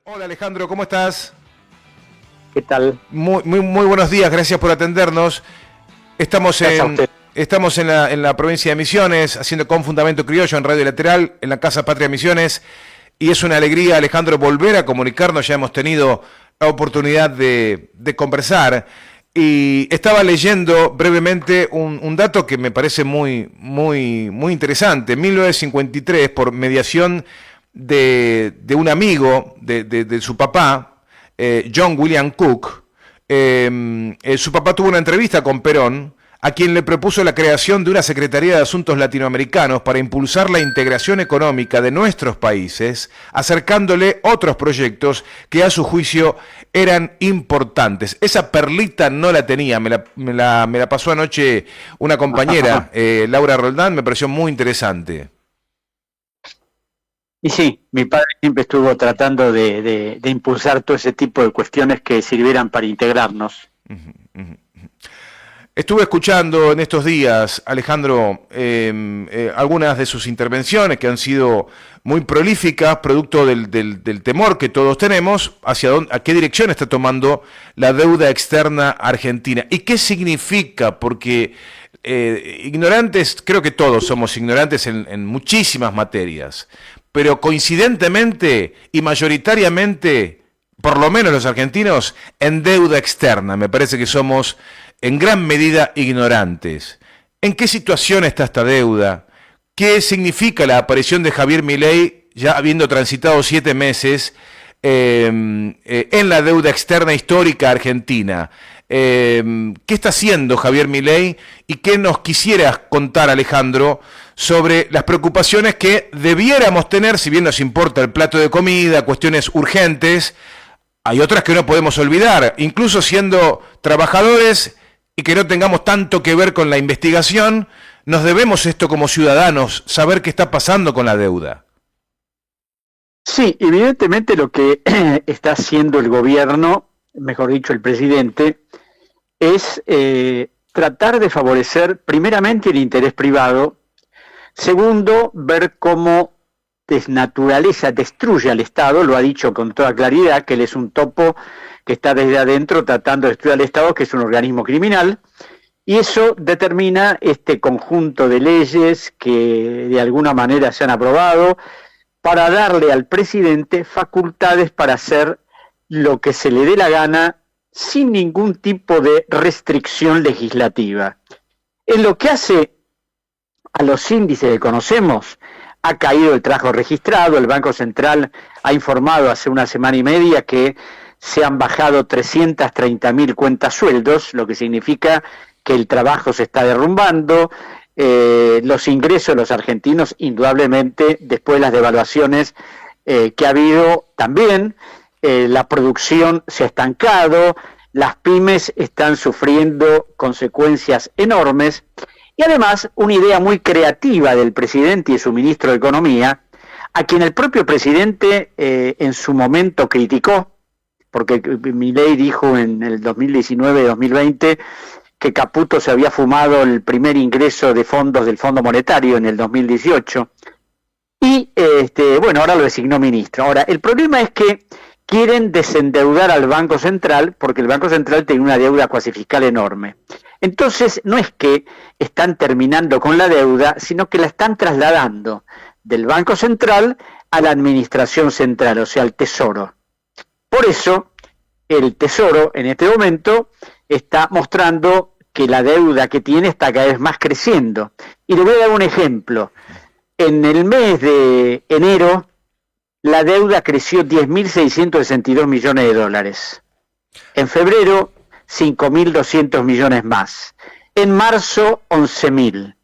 Hola Alejandro, ¿cómo estás? ¿Qué tal? Muy buenos días, gracias por atendernos. Estamos Gracias a en, usted. estamos en la provincia de Misiones, haciendo Con Fundamento Criollo en Radio Lateral, en la Casa Patria Misiones. Y es una alegría, Alejandro, volver a comunicarnos. Ya hemos tenido la oportunidad de conversar. Y estaba leyendo brevemente un dato que me parece muy interesante. En 1953, por mediación de un amigo de su papá, John William Cook, su papá tuvo una entrevista con Perón, a quien le propuso la creación de una Secretaría de Asuntos Latinoamericanos para impulsar la integración económica de nuestros países, acercándole otros proyectos que a su juicio eran importantes. Esa perlita no la tenía, me la pasó anoche una compañera, Laura Roldán, me pareció muy interesante. Y sí, mi padre siempre estuvo tratando de impulsar todo ese tipo de cuestiones que sirvieran para integrarnos. Estuve escuchando en estos días, Alejandro, algunas de sus intervenciones que han sido muy prolíficas, producto del temor que todos tenemos, a qué dirección está tomando la deuda externa argentina. ¿Y qué significa? Porque ignorantes, creo que todos somos ignorantes en muchísimas materias, pero coincidentemente y mayoritariamente, por lo menos los argentinos, en deuda externa. Me parece que somos en gran medida ignorantes. ¿En qué situación está esta deuda? ¿Qué significa la aparición de Javier Milei, ya habiendo transitado 7 meses, en la deuda externa histórica argentina? ¿Qué está haciendo Javier Milei? ¿Y qué nos quisieras contar, Alejandro, sobre las preocupaciones que debiéramos tener, si bien nos importa el plato de comida, cuestiones urgentes? Hay otras que no podemos olvidar, incluso siendo trabajadores y que no tengamos tanto que ver con la investigación, nos debemos esto como ciudadanos, saber qué está pasando con la deuda. Sí, evidentemente lo que está haciendo el gobierno, mejor dicho el presidente, es tratar de favorecer primeramente el interés privado, segundo, ver cómo desnaturaleza, destruye al Estado, lo ha dicho con toda claridad, que él es un topo que está desde adentro tratando de destruir al Estado, que es un organismo criminal, y eso determina este conjunto de leyes que de alguna manera se han aprobado para darle al presidente facultades para hacer lo que se le dé la gana sin ningún tipo de restricción legislativa. En lo que hace a los índices que conocemos, ha caído el trabajo registrado, el Banco Central ha informado hace una semana y media que se han bajado 330.000 cuentas sueldos, lo que significa que el trabajo se está derrumbando, los ingresos de los argentinos, indudablemente, después de las devaluaciones que ha habido también, la producción se ha estancado, las pymes están sufriendo consecuencias enormes. Y además, una idea muy creativa del presidente y de su ministro de Economía, a quien el propio presidente en su momento criticó, porque Milei dijo en el 2019-2020 que Caputo se había fumado el primer ingreso de fondos del Fondo Monetario en el 2018, y bueno, ahora lo designó ministro. Ahora, el problema es que quieren desendeudar al Banco Central, porque el Banco Central tiene una deuda cuasi fiscal enorme. Entonces, no es que están terminando con la deuda, sino que la están trasladando del Banco Central a la Administración Central, o sea, al Tesoro. Por eso, el Tesoro, en este momento, está mostrando que la deuda que tiene está cada vez más creciendo. Y le voy a dar un ejemplo. En el mes de enero, la deuda creció 10.662 millones de dólares. En febrero, 5.200 millones más. En marzo, 11.000.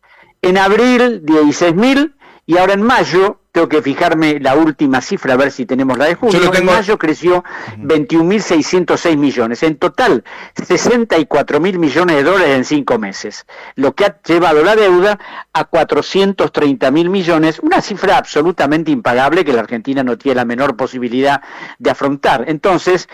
En abril, 16.000. Y ahora en mayo, tengo que fijarme la última cifra, a ver si tenemos la de junio. En mayo creció 21.606 millones. En total, 64.000 millones de dólares en 5 meses. Lo que ha llevado la deuda a 430.000 millones, una cifra absolutamente impagable que la Argentina no tiene la menor posibilidad de afrontar. Entonces,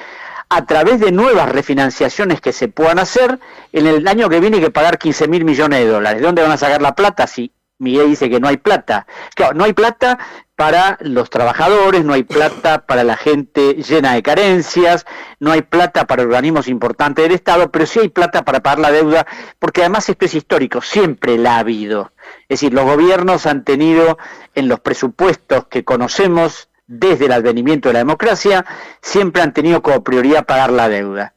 a través de nuevas refinanciaciones que se puedan hacer, en el año que viene hay que pagar 15.000 millones de dólares. ¿De dónde van a sacar la plata? Sí, Milei dice que no hay plata. Claro, no hay plata para los trabajadores, no hay plata para la gente llena de carencias, no hay plata para organismos importantes del Estado, pero sí hay plata para pagar la deuda, porque además esto es histórico, siempre la ha habido. Es decir, los gobiernos han tenido en los presupuestos que conocemos desde el advenimiento de la democracia, siempre han tenido como prioridad pagar la deuda.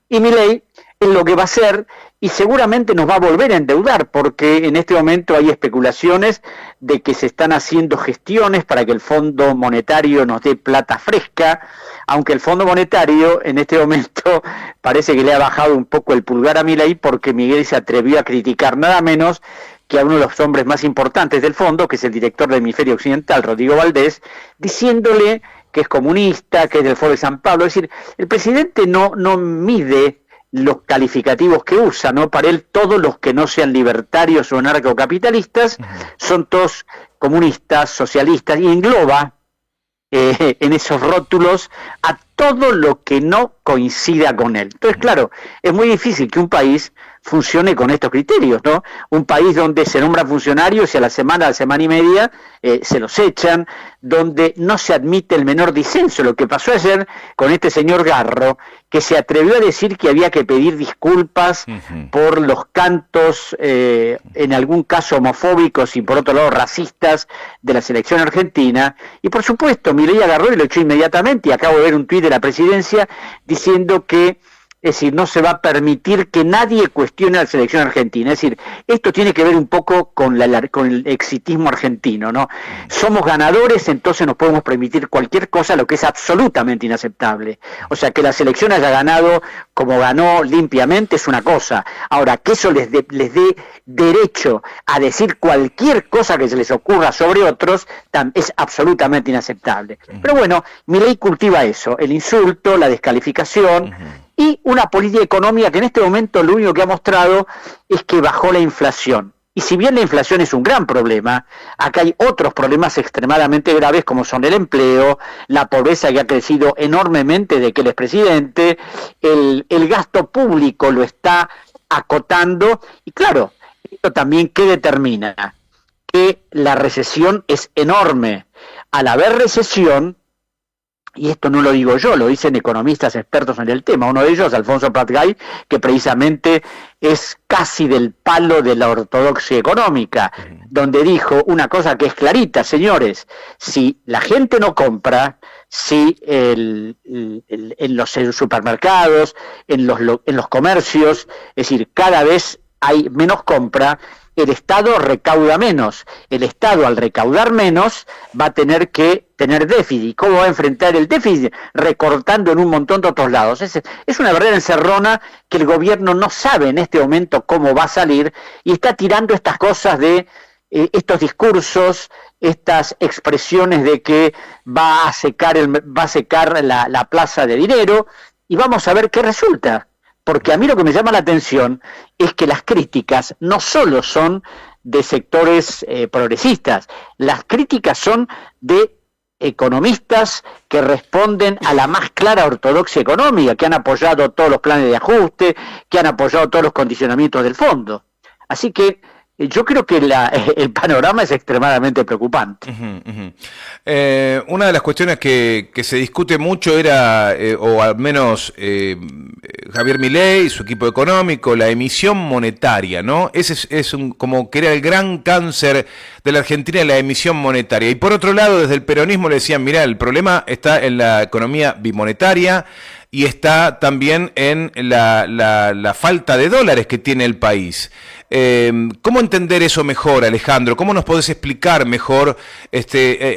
Y Milei es lo que va a hacer, y seguramente nos va a volver a endeudar, porque en este momento hay especulaciones de que se están haciendo gestiones para que el Fondo Monetario nos dé plata fresca, aunque el Fondo Monetario en este momento parece que le ha bajado un poco el pulgar a Milei, porque Milei se atrevió a criticar nada menos que a uno de los hombres más importantes del fondo, que es el director del Hemisferio Occidental, Rodrigo Valdés, diciéndole que es comunista, que es del Foro de San Pablo. Es decir, el presidente no mide los calificativos que usa, ¿no? Para él todos los que no sean libertarios o anarcocapitalistas son todos comunistas, socialistas, y engloba en esos rótulos a todo lo que no coincida con él. Entonces, claro, es muy difícil que un país funcione con estos criterios, ¿no? Un país donde se nombran funcionarios y a la semana y media se los echan, donde no se admite el menor disenso. Lo que pasó ayer con este señor Garro, que se atrevió a decir que había que pedir disculpas por los cantos, en algún caso homofóbicos y por otro lado racistas de la selección argentina, y por supuesto Milei agarró y lo echó inmediatamente, y acabo de ver un tuit de la presidencia diciendo que, es decir, no se va a permitir que nadie cuestione a la selección argentina. Es decir, esto tiene que ver un poco con el exitismo argentino, ¿no? Somos ganadores, entonces nos podemos permitir cualquier cosa, lo que es absolutamente inaceptable. O sea, que la selección haya ganado como ganó limpiamente es una cosa. Ahora, que eso les dé derecho a decir cualquier cosa que se les ocurra sobre otros, es absolutamente inaceptable. Pero bueno, Milei cultiva eso, el insulto, la descalificación, y una política económica que en este momento lo único que ha mostrado es que bajó la inflación. Y si bien la inflación es un gran problema, acá hay otros problemas extremadamente graves como son el empleo, la pobreza que ha crecido enormemente desde que él es presidente, el gasto público lo está acotando, y claro, esto también ¿qué determina? Que la recesión es enorme. Al haber recesión, y esto no lo digo yo, lo dicen economistas expertos en el tema, uno de ellos, Alfonso Prat-Gay, que precisamente es casi del palo de la ortodoxia económica, donde dijo una cosa que es clarita, señores, si la gente no compra, si en los supermercados, en los comercios, es decir, cada vez hay menos compra, el Estado recauda menos. El Estado, al recaudar menos, va a tener que tener déficit. ¿Cómo va a enfrentar el déficit? Recortando en un montón de otros lados. Es una verdadera encerrona que el gobierno no sabe en este momento cómo va a salir, y está tirando estas cosas de estos discursos, estas expresiones de que va a secar la plaza de dinero, y vamos a ver qué resulta. Porque a mí lo que me llama la atención es que las críticas no solo son de sectores progresistas, las críticas son de economistas que responden a la más clara ortodoxia económica, que han apoyado todos los planes de ajuste, que han apoyado todos los condicionamientos del fondo. Así que yo creo que el panorama es extremadamente preocupante. Una de las cuestiones que se discute mucho era, o al menos Javier Milei, su equipo económico, la emisión monetaria, ¿no? Ese es como que era el gran cáncer de la Argentina, la emisión monetaria. Y por otro lado, desde el peronismo le decían, mirá, el problema está en la economía bimonetaria, y está también en la falta de dólares que tiene el país. ¿Cómo entender eso mejor, Alejandro? ¿Cómo nos podés explicar mejor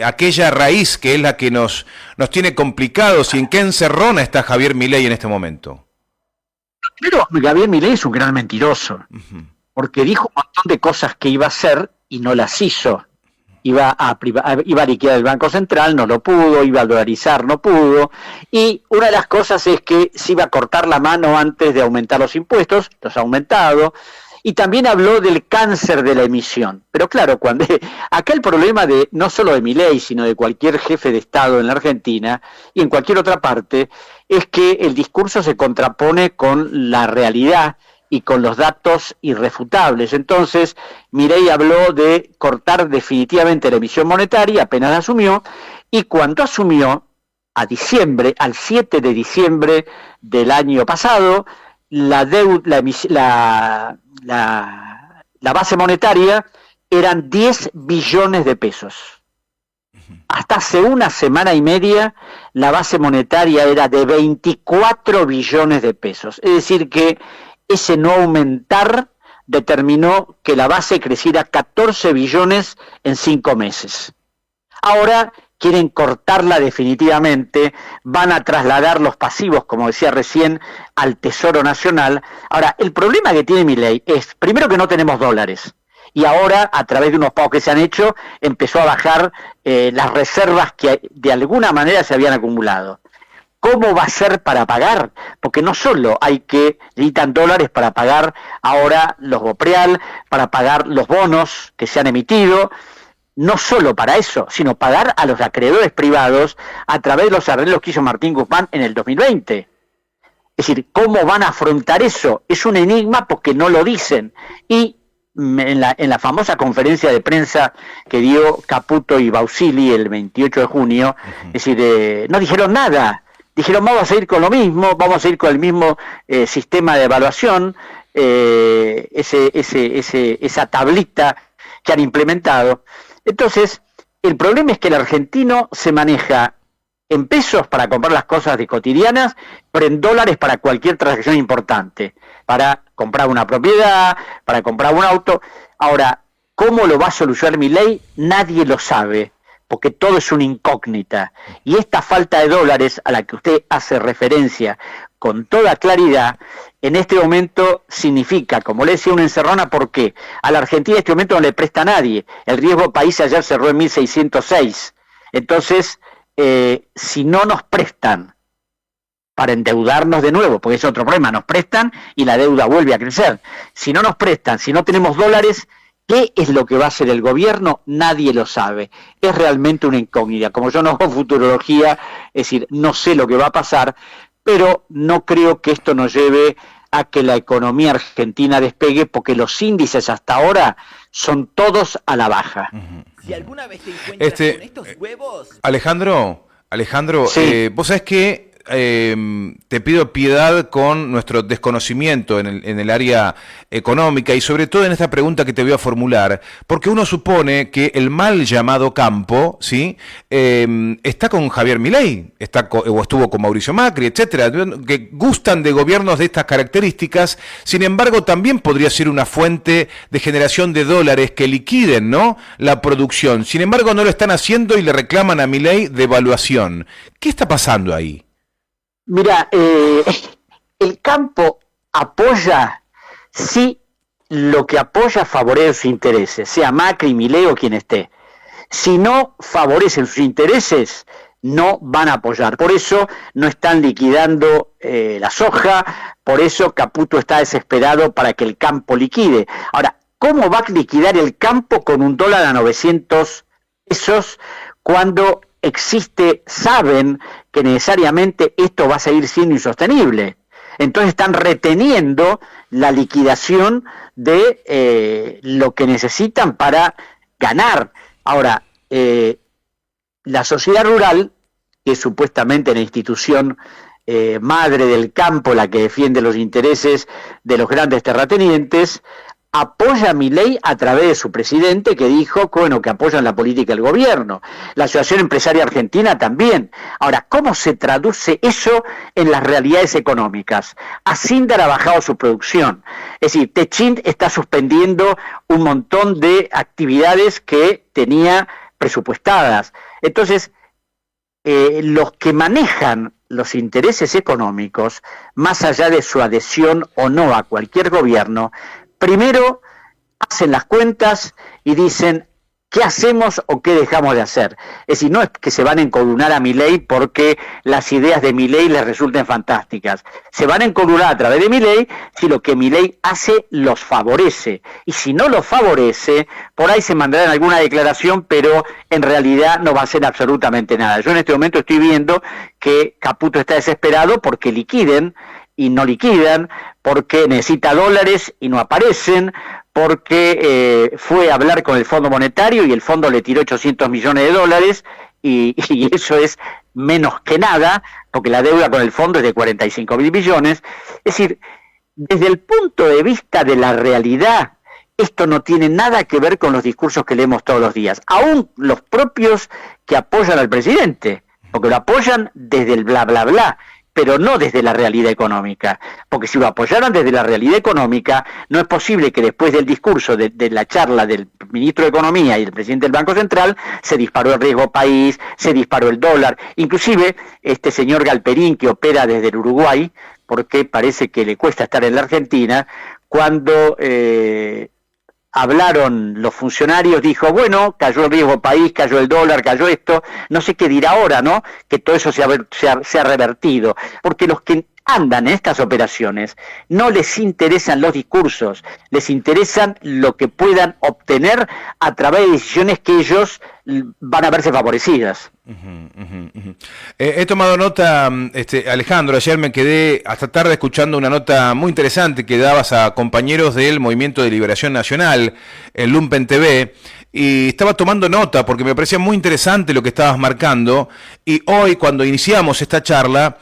aquella raíz que es la que nos tiene complicados, y en qué encerrona está Javier Milei en este momento? Pero Javier Milei es un gran mentiroso, porque dijo un montón de cosas que iba a hacer y no las hizo. Iba a liquidar el Banco Central, no lo pudo, iba a dolarizar, no pudo, y una de las cosas es que se iba a cortar la mano antes de aumentar los impuestos, los ha aumentado, y también habló del cáncer de la emisión. Pero claro, acá el problema no solo de Milei, sino de cualquier jefe de Estado en la Argentina y en cualquier otra parte, es que el discurso se contrapone con la realidad, y con los datos irrefutables. Entonces, Milei habló de cortar definitivamente la emisión monetaria, apenas la asumió, y cuando asumió, a diciembre, al 7 de diciembre del año pasado, la base monetaria eran 10 billones de pesos. Hasta hace una semana y media la base monetaria era de 24 billones de pesos. Es decir que ese no aumentar determinó que la base creciera 14 billones en 5 meses. Ahora quieren cortarla definitivamente, van a trasladar los pasivos, como decía recién, al Tesoro Nacional. Ahora, el problema que tiene Milei es, primero, que no tenemos dólares, y ahora, a través de unos pagos que se han hecho, empezó a bajar las reservas que de alguna manera se habían acumulado. ¿Cómo va a ser para pagar? Porque no solo necesitan dólares para pagar ahora los Bopreal, para pagar los bonos que se han emitido, no solo para eso, sino pagar a los acreedores privados a través de los arreglos que hizo Martín Guzmán en el 2020. Es decir, ¿cómo van a afrontar eso? Es un enigma porque no lo dicen. Y en la famosa conferencia de prensa que dio Caputo y Bausili el 28 de junio, es decir, no dijeron nada. Dijeron, vamos a seguir con lo mismo, vamos a seguir con el mismo sistema de evaluación, esa tablita que han implementado. Entonces, el problema es que el argentino se maneja en pesos para comprar las cosas de cotidianas, pero en dólares para cualquier transacción importante, para comprar una propiedad, para comprar un auto. Ahora, ¿cómo lo va a solucionar Milei? Nadie lo sabe, porque todo es una incógnita. Y esta falta de dólares a la que usted hace referencia con toda claridad, en este momento significa, como le decía, una encerrona. ¿Por qué? A la Argentina en este momento no le presta a nadie. El riesgo país ayer cerró en 1.606. Entonces, si no nos prestan para endeudarnos de nuevo, porque es otro problema, nos prestan y la deuda vuelve a crecer. Si no nos prestan, si no tenemos dólares, ¿qué es lo que va a hacer el gobierno? Nadie lo sabe. Es realmente una incógnita. Como yo no hago futurología, es decir, no sé lo que va a pasar, pero no creo que esto nos lleve a que la economía argentina despegue, porque los índices hasta ahora son todos a la baja. Si alguna vez te encuentras con estos huevos... Alejandro, sí. vos sabés que te pido piedad con nuestro desconocimiento en el área económica y sobre todo en esta pregunta que te voy a formular, porque uno supone que el mal llamado campo, ¿sí? Está con Javier Milei, o estuvo con Mauricio Macri, etcétera, que gustan de gobiernos de estas características. Sin embargo, también podría ser una fuente de generación de dólares que liquiden, ¿no?, la producción. Sin embargo, no lo están haciendo y le reclaman a Milei devaluación. ¿Qué está pasando ahí? Mira, el campo apoya, sí, lo que apoya favorece sus intereses, sea Macri, Milei o quien esté. Si no favorecen sus intereses, no van a apoyar. Por eso no están liquidando la soja, por eso Caputo está desesperado para que el campo liquide. Ahora, ¿cómo va a liquidar el campo con un dólar a 900 pesos cuando saben que necesariamente esto va a seguir siendo insostenible? Entonces están reteniendo la liquidación de lo que necesitan para ganar. Ahora, la sociedad rural, que es supuestamente la institución madre del campo, la que defiende los intereses de los grandes terratenientes, apoya a Milei a través de su presidente, que dijo que apoyan la política del gobierno. La Asociación Empresaria Argentina también. Ahora, ¿cómo se traduce eso en las realidades económicas? Asindar ha bajado su producción. Es decir, Techint está suspendiendo un montón de actividades que tenía presupuestadas. Entonces, los que manejan los intereses económicos, más allá de su adhesión o no a cualquier gobierno, primero hacen las cuentas y dicen qué hacemos o qué dejamos de hacer. Es decir, no es que se van a encolunar a Milei porque las ideas de Milei les resulten fantásticas. Se van a encolunar a través de Milei si lo que Milei hace los favorece. Y si no los favorece, por ahí se mandarán alguna declaración, pero en realidad no va a hacer absolutamente nada. Yo en este momento estoy viendo que Caputo está desesperado porque liquiden y no liquidan, porque necesita dólares y no aparecen, porque fue a hablar con el Fondo Monetario y el fondo le tiró 800 millones de dólares y eso es menos que nada, porque la deuda con el fondo es de 45.000 millones. Es decir, desde el punto de vista de la realidad, esto no tiene nada que ver con los discursos que leemos todos los días, aún los propios que apoyan al presidente, porque lo apoyan desde el bla bla bla, pero no desde la realidad económica, porque si lo apoyaran desde la realidad económica, no es posible que después del discurso de la charla del ministro de Economía y del presidente del Banco Central, se disparó el riesgo país, se disparó el dólar, inclusive este señor Galperín, que opera desde el Uruguay, porque parece que le cuesta estar en la Argentina, cuando hablaron los funcionarios, dijo, bueno, cayó el riesgo país, cayó el dólar, cayó esto, no sé qué dirá ahora, ¿no? Que todo eso se ha revertido, porque los que andan en estas operaciones no les interesan los discursos, les interesan lo que puedan obtener a través de decisiones que ellos van a verse favorecidas. He tomado nota, Alejandro, ayer me quedé hasta tarde escuchando una nota muy interesante que dabas a compañeros del Movimiento de Liberación Nacional en Lumpen TV, y estaba tomando nota porque me parecía muy interesante lo que estabas marcando, y hoy cuando iniciamos esta charla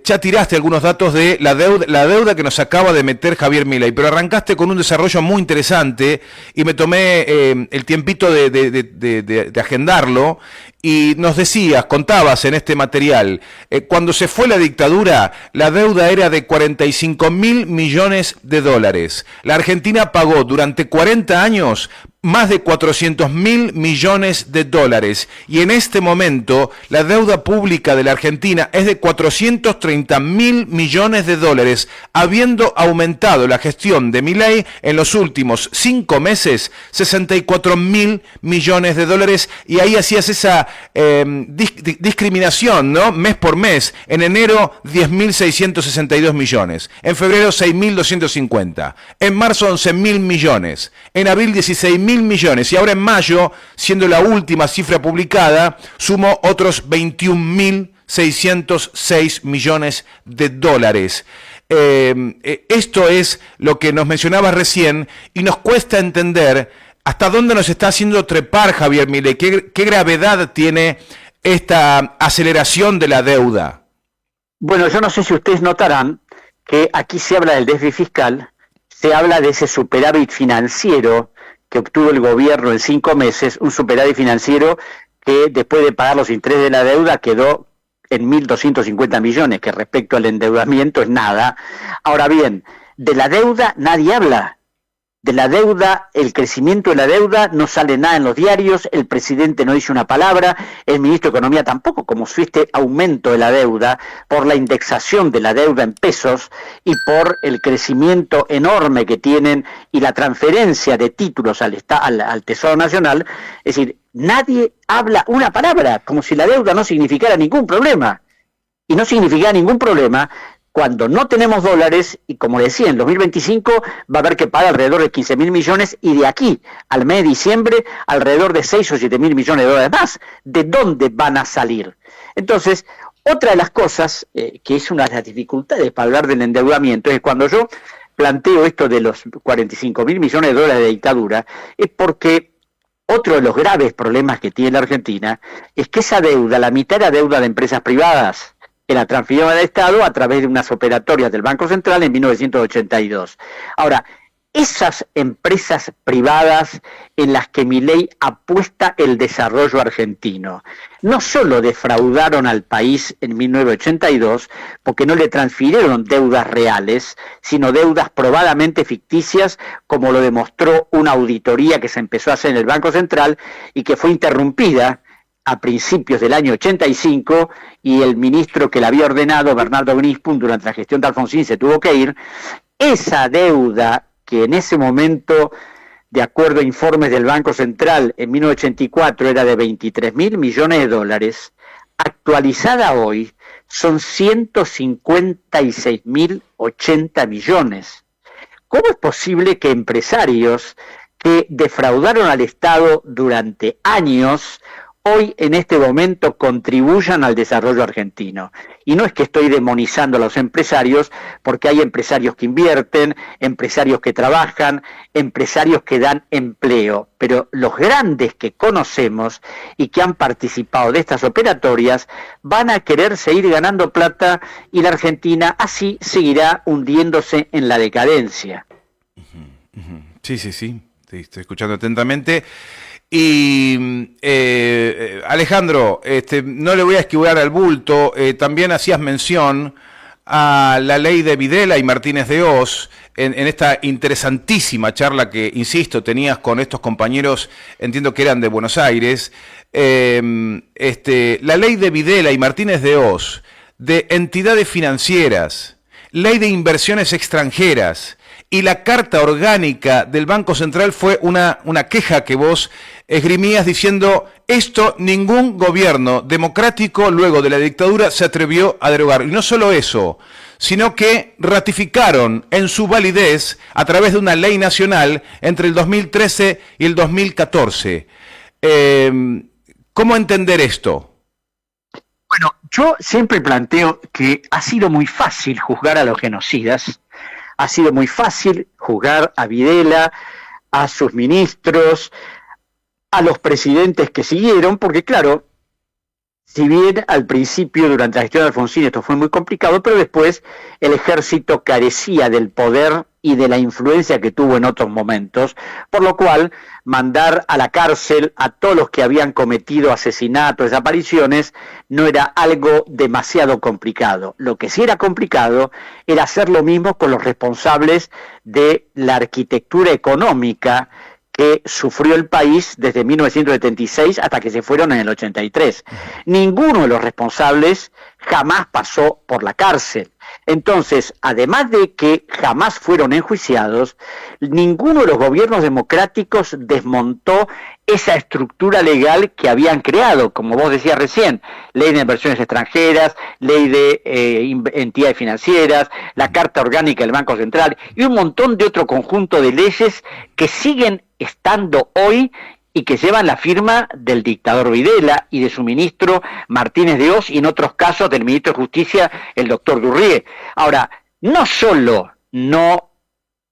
ya tiraste algunos datos de la deuda que nos acaba de meter Javier Milei, pero arrancaste con un desarrollo muy interesante y me tomé el tiempito de agendarlo, y nos contabas en este material, cuando se fue la dictadura, la deuda era de 45.000 millones de dólares. La Argentina pagó durante 40 años más de 400.000 millones de dólares. Y en este momento, la deuda pública de la Argentina es de 430.000 millones de dólares, habiendo aumentado la gestión de Milei en los últimos 5 meses 64.000 millones de dólares. Y ahí hacías esa discriminación, ¿no? Mes por mes. En enero, 10.662 millones. En febrero, 6.250. En marzo, 11.000 millones. En abril, 16.000 millones. Y ahora en mayo, siendo la última cifra publicada, sumó otros 21.606 millones de dólares. Esto es lo que nos mencionabas recién y nos cuesta entender hasta dónde nos está haciendo trepar Javier Milei. ¿Qué gravedad tiene esta aceleración de la deuda? Bueno, yo no sé si ustedes notarán que aquí se habla del déficit fiscal, se habla de ese superávit financiero que obtuvo el gobierno en 5 meses, un superávit financiero que después de pagar los intereses de la deuda quedó en 1.250 millones, que respecto al endeudamiento es nada. Ahora bien, de la deuda nadie habla. De la deuda, el crecimiento de la deuda, no sale nada en los diarios, el presidente no dice una palabra, el ministro de Economía tampoco, como si este aumento de la deuda por la indexación de la deuda en pesos y por el crecimiento enorme que tienen y la transferencia de títulos al Tesoro Nacional. Es decir, nadie habla una palabra, como si la deuda no significara ningún problema. Y no significara ningún problema cuando no tenemos dólares, y como decía, en 2025 va a haber que pagar alrededor de 15.000 millones, y de aquí al mes de diciembre alrededor de 6 o 7.000 millones de dólares más. ¿De dónde van a salir? Entonces, otra de las cosas, que es una de las dificultades para hablar del endeudamiento, es cuando yo planteo esto de los 45.000 millones de dólares de dictadura, es porque otro de los graves problemas que tiene la Argentina es que esa deuda, la mitad era deuda de empresas privadas, que la transfirieron al Estado a través de unas operatorias del Banco Central en 1982. Ahora, esas empresas privadas en las que Milei apuesta el desarrollo argentino, no solo defraudaron al país en 1982, porque no le transfirieron deudas reales, sino deudas probadamente ficticias, como lo demostró una auditoría que se empezó a hacer en el Banco Central y que fue interrumpida a principios del año 85, y el ministro que la había ordenado, Bernardo Grispun, durante la gestión de Alfonsín, se tuvo que ir. Esa deuda que en ese momento, de acuerdo a informes del Banco Central, en 1984 era de 23.000 millones de dólares, actualizada hoy son 156.080 millones. ¿Cómo es posible que empresarios que defraudaron al Estado durante años hoy en este momento contribuyan al desarrollo argentino. Y no es que estoy demonizando a los empresarios, porque hay empresarios que invierten, empresarios que trabajan, empresarios que dan empleo, pero los grandes que conocemos y que han participado de estas operatorias van a querer seguir ganando plata y la Argentina así seguirá hundiéndose en la decadencia. Sí, estoy escuchando atentamente. Y Alejandro, no le voy a esquivar al bulto, también hacías mención a la ley de Videla y Martínez de Hoz en esta interesantísima charla que, insisto, tenías con estos compañeros, entiendo que eran de Buenos Aires. La ley de Videla y Martínez de Hoz, de entidades financieras, ley de inversiones extranjeras y la carta orgánica del Banco Central fue una queja que vos esgrimías diciendo: esto ningún gobierno democrático luego de la dictadura se atrevió a derogar. Y no solo eso, sino que ratificaron en su validez a través de una ley nacional entre el 2013 y el 2014. ¿Cómo entender esto? Bueno, yo siempre planteo que ha sido muy fácil juzgar a los genocidas, ha sido muy fácil juzgar a Videla, a sus ministros, a los presidentes que siguieron, porque claro, si bien al principio, durante la gestión de Alfonsín, esto fue muy complicado, pero después el ejército carecía del poder y de la influencia que tuvo en otros momentos, por lo cual mandar a la cárcel a todos los que habían cometido asesinatos, desapariciones, no era algo demasiado complicado. Lo que sí era complicado era hacer lo mismo con los responsables de la arquitectura económica que sufrió el país desde 1976 hasta que se fueron en el 83. Ninguno de los responsables jamás pasó por la cárcel. Entonces, además de que jamás fueron enjuiciados, ninguno de los gobiernos democráticos desmontó esa estructura legal que habían creado, como vos decías recién, ley de inversiones extranjeras, ley de entidades financieras, la Carta Orgánica del Banco Central y un montón de otro conjunto de leyes que siguen estando hoy y que llevan la firma del dictador Videla y de su ministro Martínez de Hoz y en otros casos del ministro de Justicia, el doctor Durrié. Ahora, no solo no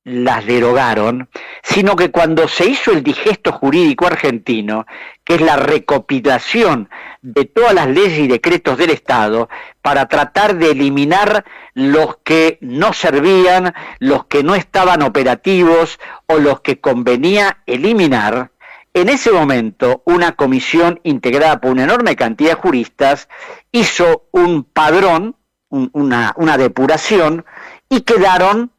las derogaron, sino que cuando se hizo el digesto jurídico argentino, que es la recopilación de todas las leyes y decretos del Estado para tratar de eliminar los que no servían, los que no estaban operativos o los que convenía eliminar, en ese momento una comisión integrada por una enorme cantidad de juristas hizo un padrón, una depuración, y quedaron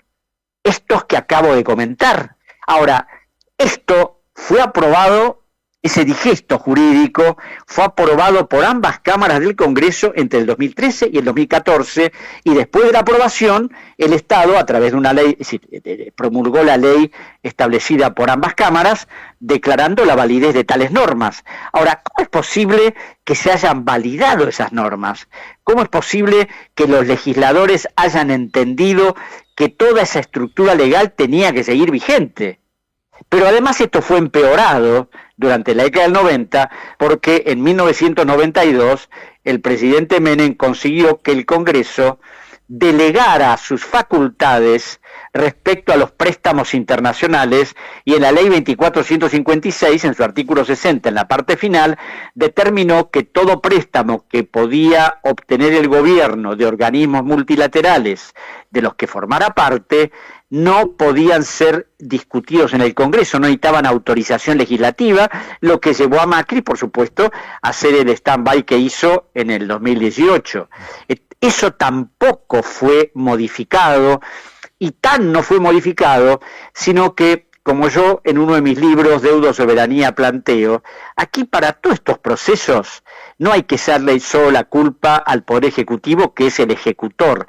estos que acabo de comentar. Ahora, esto fue aprobado, ese digesto jurídico fue aprobado por ambas cámaras del Congreso entre el 2013 y el 2014, y después de la aprobación, el Estado, a través de una ley, es decir, promulgó la ley establecida por ambas cámaras, declarando la validez de tales normas. Ahora, ¿cómo es posible que se hayan validado esas normas? ¿Cómo es posible que los legisladores hayan entendido que toda esa estructura legal tenía que seguir vigente? Pero además esto fue empeorado durante la década del 90, porque en 1992 el presidente Menem consiguió que el Congreso delegara sus facultades respecto a los préstamos internacionales, y en la ley 2456, en su artículo 60, en la parte final, determinó que todo préstamo que podía obtener el gobierno de organismos multilaterales de los que formara parte, no podían ser discutidos en el Congreso, no necesitaban autorización legislativa, lo que llevó a Macri, por supuesto, a hacer el stand-by que hizo en el 2018. Eso tampoco fue modificado, y tan no fue modificado, sino que, como yo en uno de mis libros, Deuda o Soberanía, planteo, aquí para todos estos procesos no hay que darle solo la culpa al Poder Ejecutivo, que es el ejecutor.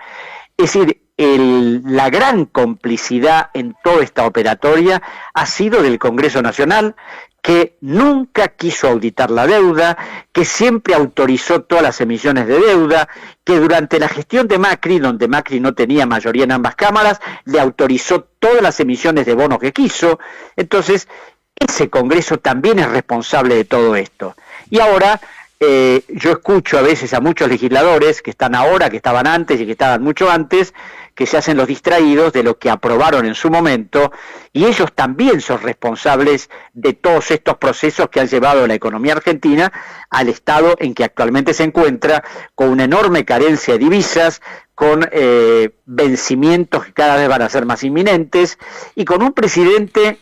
Es decir, la gran complicidad en toda esta operatoria ha sido del Congreso Nacional, que nunca quiso auditar la deuda, que siempre autorizó todas las emisiones de deuda, que durante la gestión de Macri, donde Macri no tenía mayoría en ambas cámaras, le autorizó todas las emisiones de bonos que quiso. Entonces, ese Congreso también es responsable de todo esto. Y ahora yo escucho a veces a muchos legisladores que están ahora, que estaban antes y que estaban mucho antes, que se hacen los distraídos de lo que aprobaron en su momento, y ellos también son responsables de todos estos procesos que han llevado a la economía argentina al estado en que actualmente se encuentra, con una enorme carencia de divisas, con vencimientos que cada vez van a ser más inminentes, y con un presidente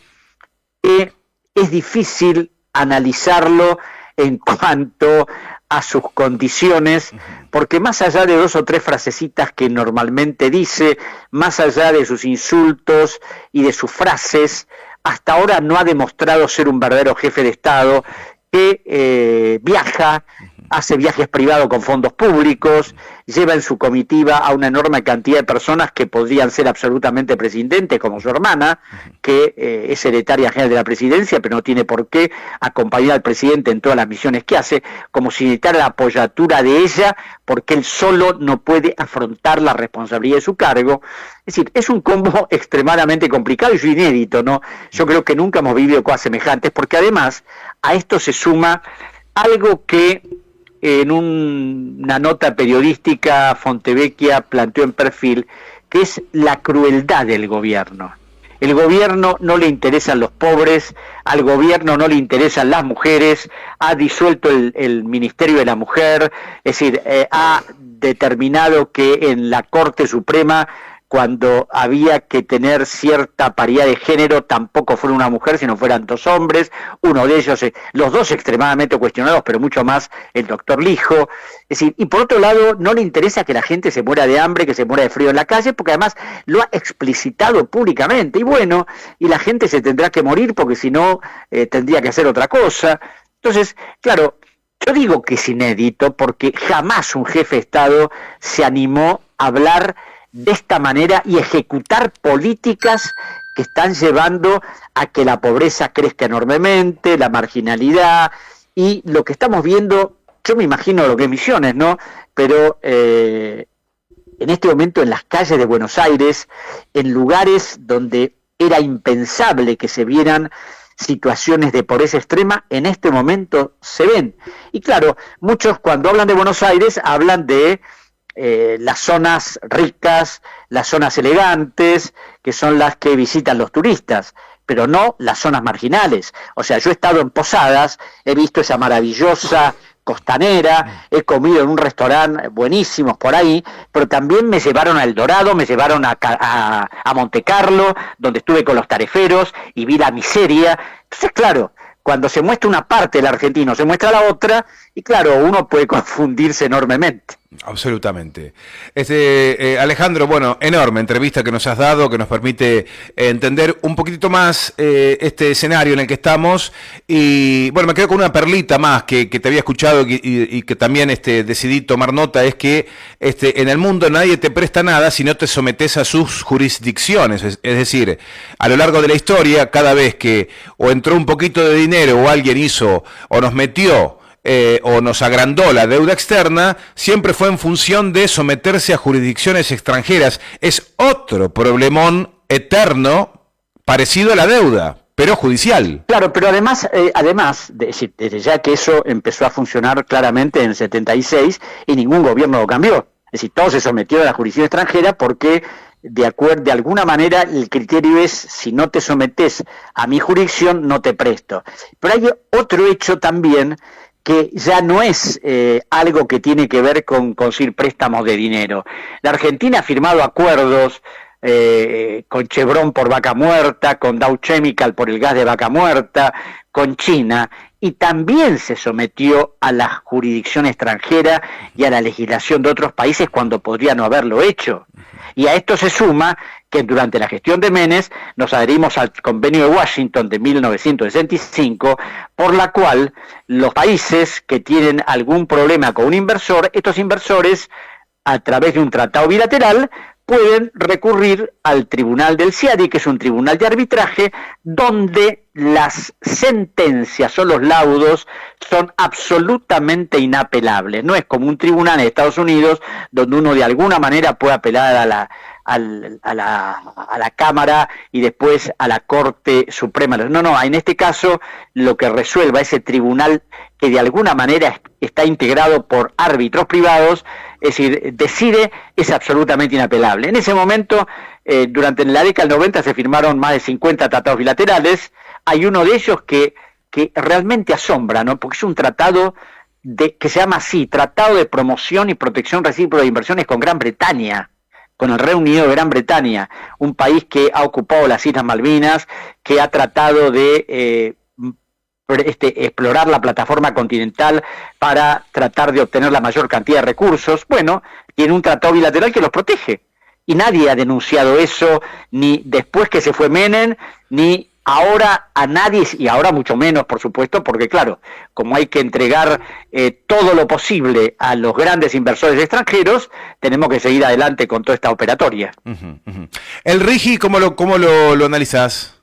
que es difícil analizarlo en cuanto a sus condiciones, porque más allá de 2 o 3 frasecitas que normalmente dice, más allá de sus insultos y de sus frases, hasta ahora no ha demostrado ser un verdadero jefe de Estado que viaja, hace viajes privados con fondos públicos, lleva en su comitiva a una enorme cantidad de personas que podrían ser absolutamente presidentes, como su hermana, que es secretaria general de la presidencia, pero no tiene por qué acompañar al presidente en todas las misiones que hace, como si necesitara la apoyatura de ella, porque él solo no puede afrontar la responsabilidad de su cargo. Es decir, es un combo extremadamente complicado y inédito, ¿no? Yo creo que nunca hemos vivido cosas semejantes, porque además a esto se suma algo que en una nota periodística Fontevecchia planteó en Perfil, que es la crueldad del gobierno. El gobierno no le interesan los pobres, al gobierno no le interesan las mujeres, ha disuelto el Ministerio de la Mujer, es decir, ha determinado que en la Corte Suprema, cuando había que tener cierta paridad de género, tampoco fuera una mujer, sino fueran 2 hombres, uno de ellos, los 2 extremadamente cuestionados, pero mucho más el doctor Lijo. Es decir, y por otro lado, no le interesa que la gente se muera de hambre, que se muera de frío en la calle, porque además lo ha explicitado públicamente, y bueno, y la gente se tendrá que morir, porque si no, tendría que hacer otra cosa. Entonces, claro, yo digo que es inédito, porque jamás un jefe de Estado se animó a hablar de esta manera y ejecutar políticas que están llevando a que la pobreza crezca enormemente, la marginalidad, y lo que estamos viendo, yo me imagino lo que es Misiones, ¿no? Pero en este momento en las calles de Buenos Aires, en lugares donde era impensable que se vieran situaciones de pobreza extrema, en este momento se ven. Y claro, muchos cuando hablan de Buenos Aires hablan de las zonas ricas, las zonas elegantes, que son las que visitan los turistas, pero no las zonas marginales. O sea, yo he estado en Posadas, he visto esa maravillosa costanera, he comido en un restaurante buenísimos por ahí, pero también me llevaron a El Dorado, me llevaron a Monte Carlo, donde estuve con los tareferos y vi la miseria. Entonces, claro, cuando se muestra una parte del argentino, se muestra la otra, y claro, uno puede confundirse enormemente. Absolutamente. Alejandro, bueno, enorme entrevista que nos has dado, que nos permite entender un poquitito más este escenario en el que estamos. Y bueno, me quedo con una perlita más que te había escuchado y que también decidí tomar nota, es que en el mundo nadie te presta nada si no te sometes a sus jurisdicciones. Es decir, a lo largo de la historia, cada vez que o entró un poquito de dinero o alguien hizo o nos metió o nos agrandó la deuda externa, siempre fue en función de someterse a jurisdicciones extranjeras. Es otro problemón eterno parecido a la deuda, pero judicial. Claro, pero además desde ya que eso empezó a funcionar claramente en el 76 y ningún gobierno lo cambió. Es decir, todo se sometió a la jurisdicción extranjera porque de alguna manera el criterio es: si no te sometes a mi jurisdicción, no te presto. Pero hay otro hecho también que ya no es algo que tiene que ver con conseguir préstamos de dinero. La Argentina ha firmado acuerdos con Chevron por Vaca Muerta, con Dow Chemical por el gas de Vaca Muerta, con China, y también se sometió a la jurisdicción extranjera y a la legislación de otros países cuando podría no haberlo hecho. Y a esto se suma que durante la gestión de Menem nos adherimos al Convenio de Washington de 1965, por la cual los países que tienen algún problema con un inversor, estos inversores, a través de un tratado bilateral, pueden recurrir al tribunal del CIADI, que es un tribunal de arbitraje, donde las sentencias o los laudos son absolutamente inapelables. No es como un tribunal en Estados Unidos, donde uno de alguna manera puede apelar a la Cámara y después a la Corte Suprema. No, en este caso lo que resuelva ese tribunal que de alguna manera está integrado por árbitros privados, es decir, decide, es absolutamente inapelable. En ese momento, durante la década del 90 se firmaron más de 50 tratados bilaterales. Hay uno de ellos que realmente asombra, ¿no? Porque es un tratado que se llama así, Tratado de Promoción y Protección Recíproca de Inversiones con Gran Bretaña, con el Reino Unido de Gran Bretaña, un país que ha ocupado las Islas Malvinas, que ha tratado de explorar la plataforma continental para tratar de obtener la mayor cantidad de recursos. Bueno, tiene un tratado bilateral que los protege. Y nadie ha denunciado eso, ni después que se fue Menem, ni ahora a nadie, y ahora mucho menos, por supuesto, porque claro, como hay que entregar todo lo posible a los grandes inversores extranjeros, tenemos que seguir adelante con toda esta operatoria. El RIGI, ¿cómo lo analizás?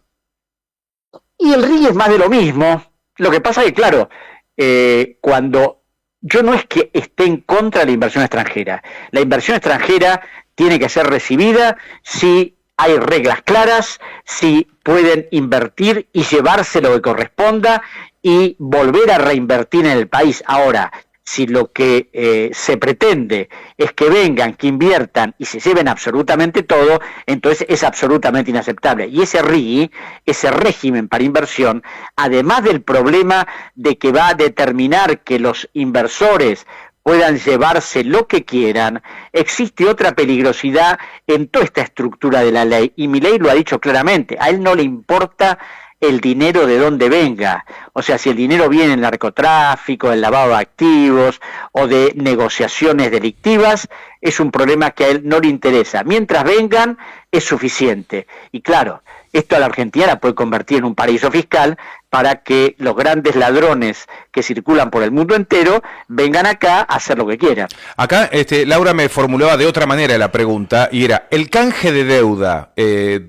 Y el RIGI es más de lo mismo. Lo que pasa es que, claro, cuando yo no es que esté en contra de la inversión extranjera. La inversión extranjera tiene que ser recibida si hay reglas claras, si pueden invertir y llevarse lo que corresponda y volver a reinvertir en el país. Ahora, si lo que se pretende es que vengan, que inviertan y se lleven absolutamente todo, entonces es absolutamente inaceptable. Y ese RIGI, ese régimen para inversión, además del problema de que va a determinar que los inversores puedan llevarse lo que quieran, existe otra peligrosidad en toda esta estructura de la ley, y Milei lo ha dicho claramente, a él no le importa el dinero de dónde venga, o sea, si el dinero viene del narcotráfico, del lavado de activos o de negociaciones delictivas, es un problema que a él no le interesa. Mientras vengan, es suficiente. Y claro, esto a la Argentina la puede convertir en un paraíso fiscal para que los grandes ladrones que circulan por el mundo entero vengan acá a hacer lo que quieran. Acá Laura me formulaba de otra manera la pregunta, y era, el canje de deuda,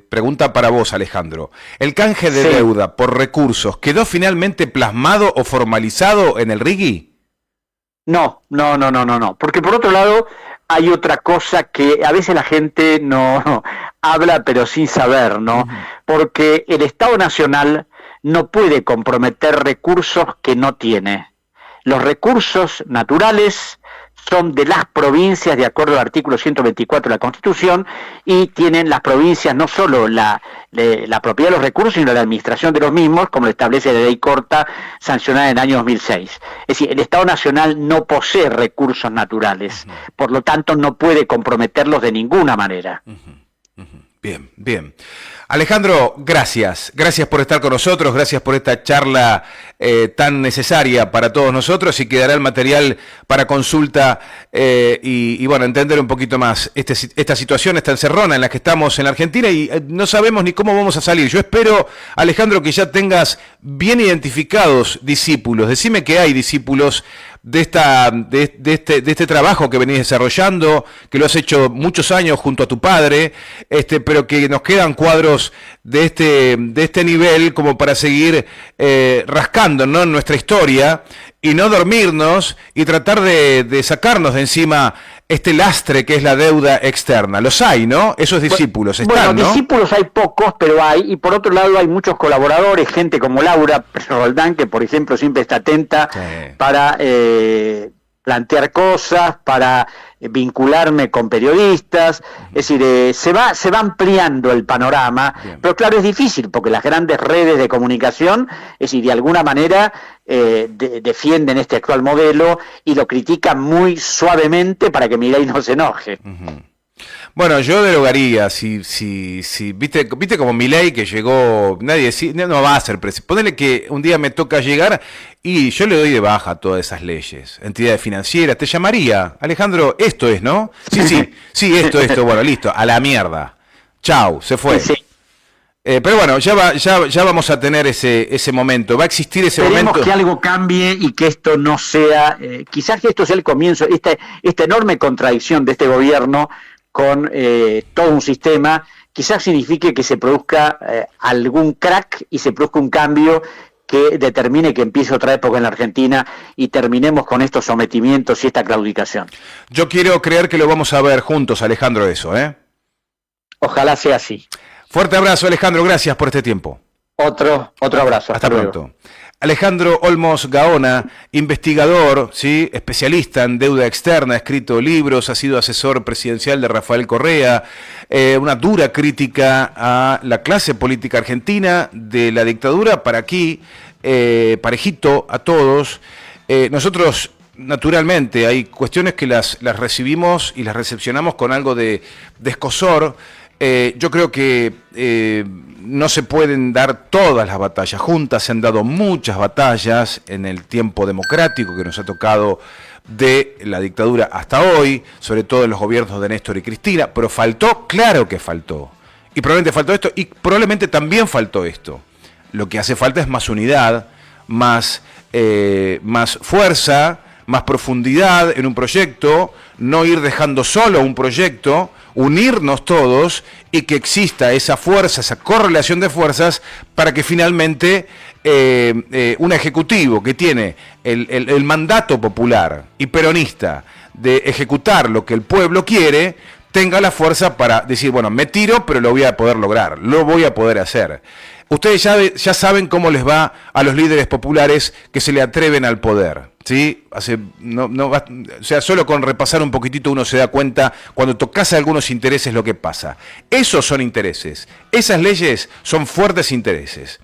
pregunta para vos, Alejandro, el canje de deuda por recursos, ¿quedó finalmente plasmado o formalizado en el RIGI? No, porque por otro lado hay otra cosa que a veces la gente no habla pero sin saber, ¿no? Porque el Estado Nacional no puede comprometer recursos que no tiene. Los recursos naturales son de las provincias de acuerdo al artículo 124 de la Constitución, y tienen las provincias no solo la propiedad de los recursos, sino la administración de los mismos, como lo establece la ley corta sancionada en el año 2006. Es decir, el Estado Nacional no posee recursos naturales, por lo tanto no puede comprometerlos de ninguna manera. Bien. Alejandro, gracias por estar con nosotros, gracias por esta charla tan necesaria para todos nosotros, y quedará el material para consulta y bueno, entender un poquito más esta situación, esta encerrona en la que estamos en la Argentina, y no sabemos ni cómo vamos a salir. Yo espero, Alejandro, que ya tengas bien identificados discípulos. Decime que hay discípulos de este trabajo que venís desarrollando, que lo has hecho muchos años junto a tu padre, pero que nos quedan cuadros de este nivel como para seguir rascando, ¿no?, en nuestra historia, y no dormirnos y tratar de sacarnos de encima este lastre que es la deuda externa. Los hay, ¿no? Esos discípulos están, ¿no? Discípulos hay pocos, pero hay, y por otro lado hay muchos colaboradores, gente como Laura Roldán, que por ejemplo siempre está atenta para plantear cosas, para vincularme con periodistas. Es decir, se va ampliando el panorama. Bien. Pero claro, es difícil porque las grandes redes de comunicación, es decir, de alguna manera defienden este actual modelo y lo critican muy suavemente para que Milei no se enoje. Bueno, yo derogaría, si viste como Milei, que llegó, nadie no va a ser presidente. Ponele que un día me toca llegar y yo le doy de baja a todas esas leyes, entidades financieras, te llamaría, Alejandro, esto es, ¿no? Sí, esto, bueno, listo, a la mierda. Chau, se fue. Sí. Pero bueno, ya vamos a tener ese momento, va a existir ese momento. Esperemos que algo cambie y que esto no sea, quizás que esto sea el comienzo, esta enorme contradicción de este gobierno con todo un sistema, quizás signifique que se produzca algún crack y se produzca un cambio que determine que empiece otra época en la Argentina y terminemos con estos sometimientos y esta claudicación. Yo quiero creer que lo vamos a ver juntos, Alejandro, eso, ¿eh? Ojalá sea así. Fuerte abrazo, Alejandro, gracias por este tiempo. Otro abrazo. Hasta pronto. Alejandro Olmos Gaona, investigador, ¿sí? Especialista en deuda externa, ha escrito libros, ha sido asesor presidencial de Rafael Correa, una dura crítica a la clase política argentina, de la dictadura para aquí, parejito a todos. Nosotros, naturalmente, hay cuestiones que las recibimos y las recepcionamos con algo de escozor. Yo creo que no se pueden dar todas las batallas juntas, se han dado muchas batallas en el tiempo democrático que nos ha tocado de la dictadura hasta hoy, sobre todo en los gobiernos de Néstor y Cristina, pero faltó, claro que faltó, y probablemente faltó esto, y probablemente también faltó esto. Lo que hace falta es más unidad, más fuerza, más profundidad en un proyecto, no ir dejando solo un proyecto, unirnos todos y que exista esa fuerza, esa correlación de fuerzas para que finalmente un ejecutivo que tiene el mandato popular y peronista de ejecutar lo que el pueblo quiere, tenga la fuerza para decir, bueno, me tiro, pero lo voy a poder lograr, lo voy a poder hacer. Ustedes ya saben cómo les va a los líderes populares que se le atreven al poder, ¿sí? O sea, solo con repasar un poquitito uno se da cuenta cuando tocas a algunos intereses lo que pasa. Esos son intereses. Esas leyes son fuertes intereses.